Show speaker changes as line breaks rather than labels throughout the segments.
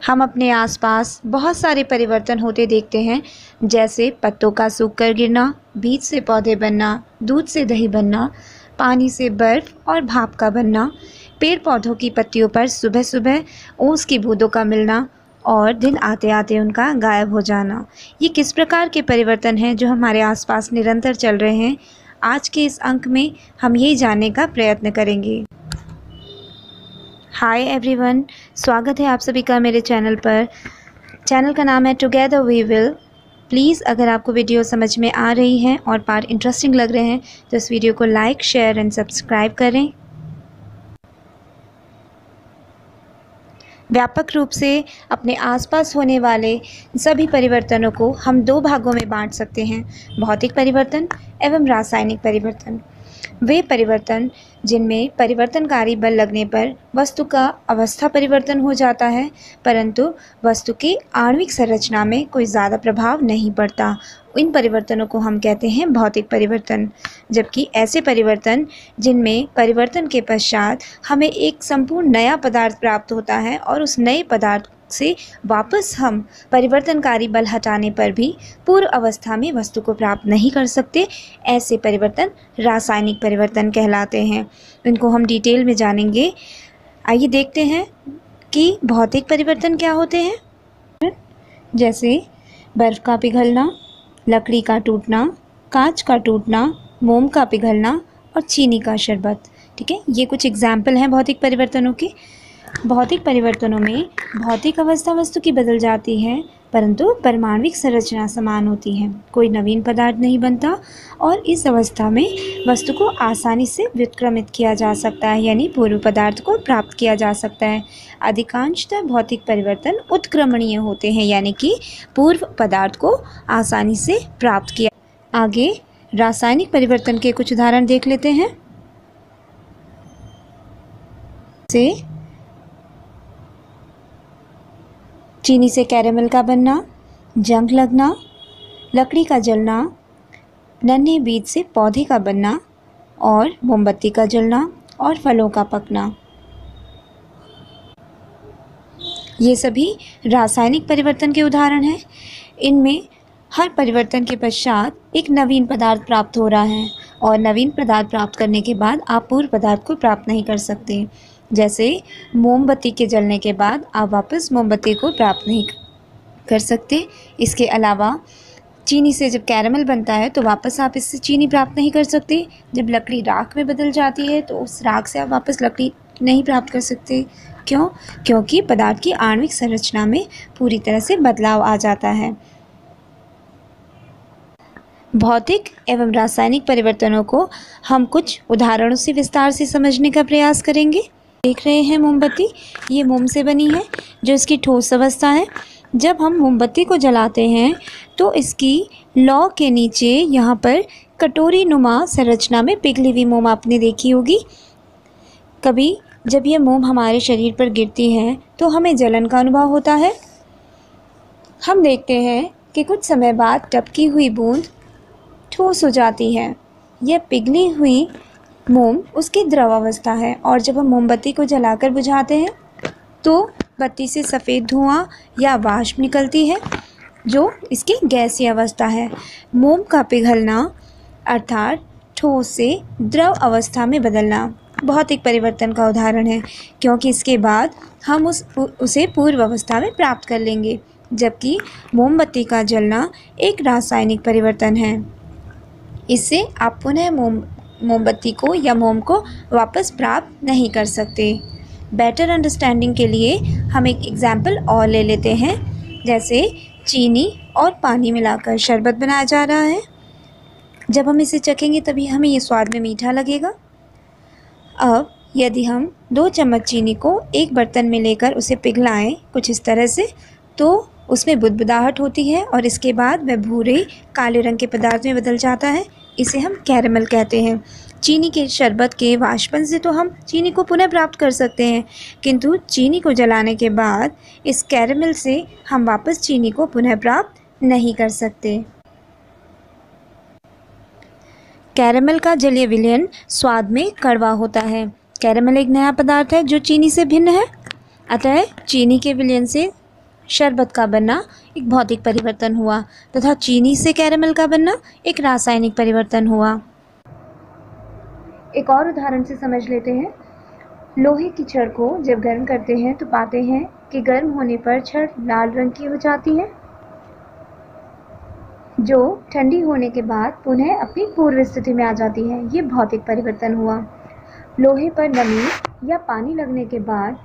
हम अपने आसपास बहुत सारे परिवर्तन होते देखते हैं, जैसे पत्तों का सूख कर गिरना, बीज से पौधे बनना, दूध से दही बनना, पानी से बर्फ और भाप का बनना, पेड़ पौधों की पत्तियों पर सुबह सुबह ओस की बूंदों का मिलना और दिन आते आते उनका गायब हो जाना। ये किस प्रकार के परिवर्तन हैं जो हमारे आसपास निरंतर चल रहे हैं? आज के इस अंक में हम यही जानने का प्रयत्न करेंगे। हाय एवरीवन, स्वागत है आप सभी का मेरे चैनल पर। चैनल का नाम है टुगेदर वी विल। प्लीज़ अगर आपको वीडियो समझ में आ रही है और पार्ट इंटरेस्टिंग लग रहे हैं तो इस वीडियो को लाइक, शेयर एंड सब्सक्राइब करें। व्यापक रूप से अपने आसपास होने वाले सभी परिवर्तनों को हम दो भागों में बांट सकते हैं: भौतिक परिवर्तन एवं रासायनिक परिवर्तन। वे परिवर्तन जिनमें परिवर्तनकारी बल लगने पर वस्तु का अवस्था परिवर्तन हो जाता है, परंतु वस्तु की आणविक संरचना में कोई ज़्यादा प्रभाव नहीं पड़ता। इन परिवर्तनों को हम कहते हैं भौतिक परिवर्तन। जबकि ऐसे परिवर्तन जिनमें परिवर्तन के पश्चात हमें एक संपूर्ण नया पदार्थ प्राप्त होता है और उस नए पदार्थ से वापस हम परिवर्तनकारी बल हटाने पर भी पूर्व अवस्था में वस्तु को प्राप्त नहीं कर सकते, ऐसे परिवर्तन रासायनिक परिवर्तन कहलाते हैं। इनको हम डिटेल में जानेंगे। आइए देखते हैं कि भौतिक परिवर्तन क्या होते हैं। जैसे बर्फ़ का पिघलना, लकड़ी का टूटना, कांच का टूटना, मोम का पिघलना और चीनी का शरबत। ठीक है, ये कुछ एग्जाम्पल हैं भौतिक परिवर्तनों के। भौतिक परिवर्तनों में भौतिक अवस्था वस्तु की बदल जाती है, परंतु परमाणविक संरचना समान होती है। कोई नवीन पदार्थ नहीं बनता और इस अवस्था में वस्तु को आसानी से व्युत्क्रमित किया जा सकता है, यानी पूर्व पदार्थ को प्राप्त किया जा सकता है। अधिकांशतः भौतिक परिवर्तन उत्क्रमणीय होते हैं, यानी कि पूर्व पदार्थ को आसानी से प्राप्त किया। आगे रासायनिक परिवर्तन के कुछ उदाहरण देख लेते हैं। से चीनी से कैरेमल का बनना, जंग लगना, लकड़ी का जलना, नन्हे बीज से पौधे का बनना और मोमबत्ती का जलना और फलों का पकना। ये सभी रासायनिक परिवर्तन के उदाहरण हैं। इनमें हर परिवर्तन के पश्चात एक नवीन पदार्थ प्राप्त हो रहा है और नवीन पदार्थ प्राप्त करने के बाद आप पूर्व पदार्थ को प्राप्त नहीं कर सकते। जैसे मोमबत्ती के जलने के बाद आप वापस मोमबत्ती को प्राप्त नहीं कर सकते। इसके अलावा चीनी से जब कैरेमल बनता है तो वापस आप इससे चीनी प्राप्त नहीं कर सकते। जब लकड़ी राख में बदल जाती है तो उस राख से आप वापस लकड़ी नहीं प्राप्त कर सकते। क्यों? क्योंकि पदार्थ की आणविक संरचना में पूरी तरह से बदलाव आ जाता है। भौतिक एवं रासायनिक परिवर्तनों को हम कुछ उदाहरणों से विस्तार से समझने का प्रयास करेंगे। देख रहे हैं मोमबत्ती, ये मोम से बनी है जो इसकी ठोस अवस्था है। जब हम मोमबत्ती को जलाते हैं तो इसकी लौ के नीचे यहाँ पर कटोरी नुमा संरचना में पिघली हुई मोम आपने देखी होगी। कभी जब ये मोम हमारे शरीर पर गिरती है तो हमें जलन का अनुभव होता है। हम देखते हैं कि कुछ समय बाद टपकी हुई बूंद ठोस हो जाती है। यह पिघली हुई मोम उसकी द्रव अवस्था है और जब हम मोमबत्ती को जलाकर बुझाते हैं तो बत्ती से सफ़ेद धुआं या वाष्प निकलती है जो इसकी गैसीय अवस्था है। मोम का पिघलना अर्थात ठोस से द्रव अवस्था में बदलना भौतिक परिवर्तन का उदाहरण है, क्योंकि इसके बाद हम उसे पूर्व अवस्था में प्राप्त कर लेंगे। जबकि मोमबत्ती का जलना एक रासायनिक परिवर्तन है। इससे आप पुनः मोमबत्ती को या मोम को वापस प्राप्त नहीं कर सकते। बेटर अंडरस्टैंडिंग के लिए हम एक एग्जाम्पल और ले लेते हैं। जैसे चीनी और पानी मिलाकर शरबत बनाया जा रहा है। जब हम इसे चखेंगे तभी हमें ये स्वाद में मीठा लगेगा। अब यदि हम 2 चम्मच चीनी को एक बर्तन में लेकर उसे पिघलाएं कुछ इस तरह से, तो उसमें बुदबुदाहट होती है और इसके बाद वह भूरे काले रंग के पदार्थ में बदल जाता है। इसे हम कैरेमल कहते हैं। चीनी के शरबत के वाष्पन से तो हम चीनी को पुनः प्राप्त कर सकते हैं, किंतु चीनी को जलाने के बाद इस कैरेमल से हम वापस चीनी को पुनः प्राप्त नहीं कर सकते। कैरेमल का जलीय विलयन स्वाद में कड़वा होता है। कैरेमल एक नया पदार्थ है जो चीनी से भिन्न है, अतः चीनी के विलयन से शरबत का बनना एक भौतिक परिवर्तन हुआ तथा चीनी से कैरेमल का बनना एक रासायनिक परिवर्तन हुआ। एक और उदाहरण से समझ लेते हैं। लोहे की छड़ को जब गर्म करते हैं तो पाते हैं कि गर्म होने पर छड़ लाल रंग की हो जाती है, जो ठंडी होने के बाद पुनः अपनी पूर्व स्थिति में आ जाती है। ये भौतिक परिवर्तन हुआ। लोहे पर नमी या पानी लगने के बाद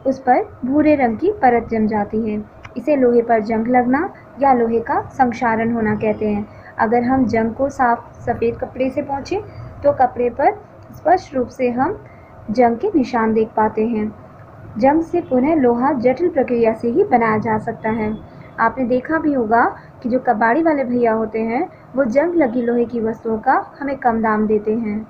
उस पर भूरे रंग की परत जम जाती है। इसे लोहे पर जंग लगना या लोहे का संक्षारण होना कहते हैं। अगर हम जंग को साफ सफ़ेद कपड़े से पोंछें तो कपड़े पर स्पष्ट रूप से हम जंग के निशान देख पाते हैं। जंग से पुनः लोहा जटिल प्रक्रिया से ही बनाया जा सकता है। आपने देखा भी होगा कि जो कबाड़ी वाले भैया होते हैं वो जंग लगी लोहे की वस्तुओं का हमें कम दाम देते हैं।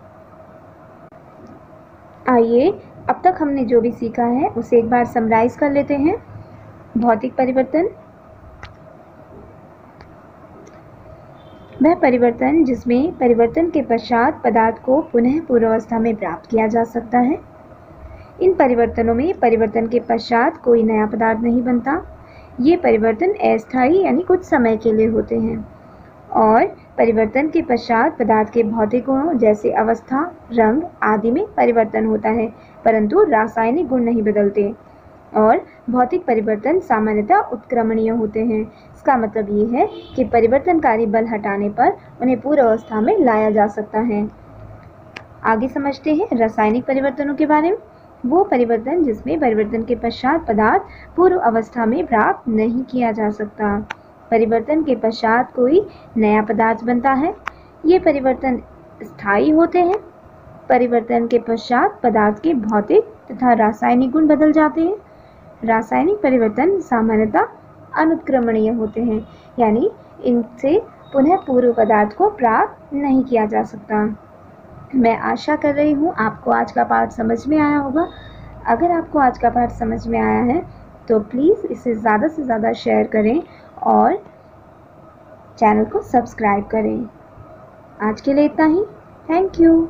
आइए अब तक हमने जो भी सीखा है उसे एक बार समराइज कर लेते हैं। भौतिक परिवर्तन वह परिवर्तन जिसमें परिवर्तन के पश्चात पदार्थ को पुनः पूर्वावस्था में प्राप्त किया जा सकता है। इन परिवर्तनों में परिवर्तन के पश्चात कोई नया पदार्थ नहीं बनता। ये परिवर्तन अस्थायी यानी कुछ समय के लिए होते हैं और परिवर्तन के पश्चात पदार्थ के भौतिक गुणों जैसे अवस्था, रंग आदि में परिवर्तन होता है, परंतु रासायनिक गुण नहीं बदलते। और भौतिक परिवर्तन सामान्यतः उत्क्रमणीय होते हैं। इसका मतलब ये है कि परिवर्तनकारी बल हटाने पर उन्हें पूर्व अवस्था में लाया जा सकता है। आगे समझते हैं रासायनिक परिवर्तनों के बारे में। वो परिवर्तन जिसमें परिवर्तन के पश्चात पदार्थ पूर्व अवस्था में प्राप्त नहीं किया जा सकता। परिवर्तन के पश्चात कोई नया पदार्थ बनता है। ये परिवर्तन स्थायी होते हैं। परिवर्तन के पश्चात पदार्थ के भौतिक तथा रासायनिक गुण बदल जाते हैं। रासायनिक परिवर्तन सामान्यतः अनुत्क्रमणीय होते हैं, यानी इनसे पुनः पूर्व पदार्थ को प्राप्त नहीं किया जा सकता। मैं आशा कर रही हूँ आपको आज का पाठ समझ में आया होगा। अगर आपको आज का पाठ समझ में आया है तो प्लीज़ इसे ज़्यादा से ज़्यादा शेयर करें और चैनल को सब्सक्राइब करें। आज के लिए इतना ही। Thank you.